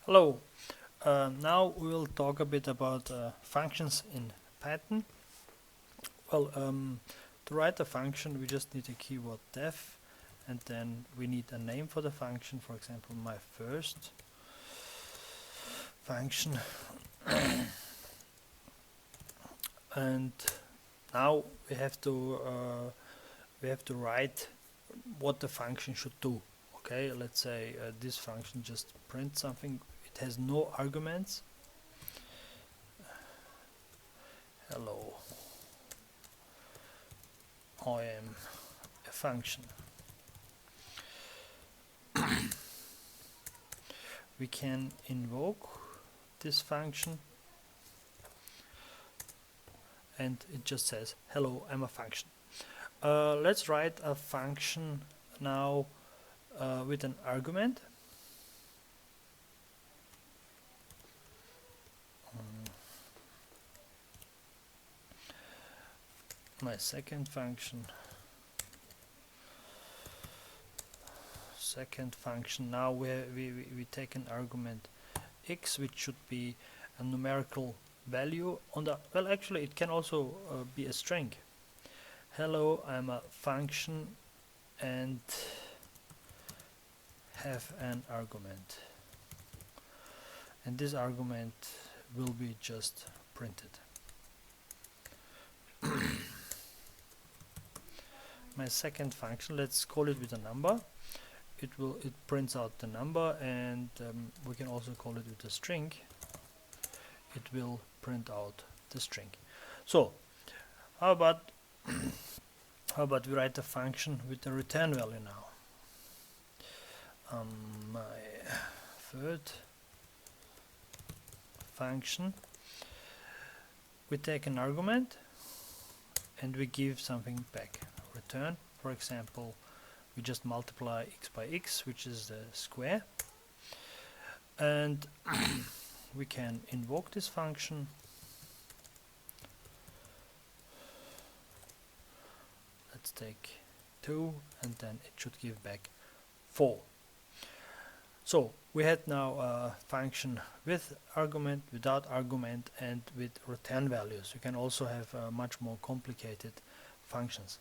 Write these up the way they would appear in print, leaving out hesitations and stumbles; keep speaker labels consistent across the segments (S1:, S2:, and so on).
S1: Hello, now we will talk a bit about functions in Python. Well, to write a function we just need a keyword def, and then we need a name for the function, for example my first function. And now we have to write what the function should do. Okay, let's say this function just prints something. It has no arguments. Hello, I am a function. We can invoke this function and it just says hello, I'm a function. Let's write a function now with an argument. My second function. Now we take an argument x, which should be a numerical value on the, well, actually it can also be a string. Hello, I'm a function and have an argument, and this argument will be just printed. My second function, let's call it with a number. It prints out the number, and we can also call it with a string. It will print out the string. So how about we write a function with a return value now. My third function, we take an argument and we give something back. Return, for example, we just multiply x by x, which is the square, and we can invoke this function. Let's take 2, and then it should give back 4. So we had now a function with argument, without argument, and with return values. You can also have much more complicated functions.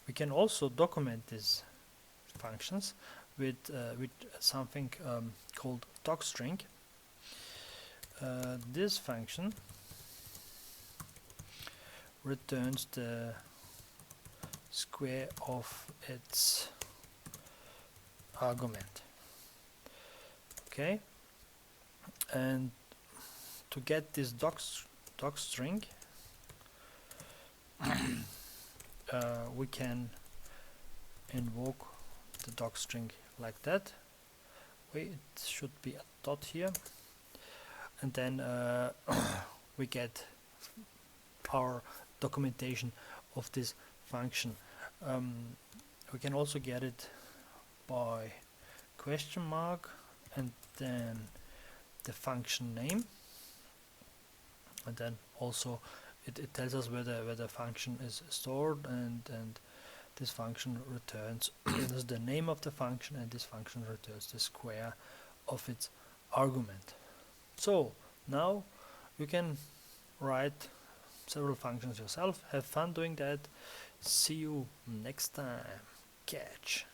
S1: We can also document these functions with something called docstring. This function returns the square of its argument. Okay, and to get this docstring, we can invoke the docstring like that. It should be a dot here, and then we get our documentation of this function. We can also get it by question mark and then the function name, and then also it tells us where the function is stored, and this function returns the name of the function, and this function returns the square of its argument. So now you can write several functions yourself. Have fun doing that. See you next time. Catch.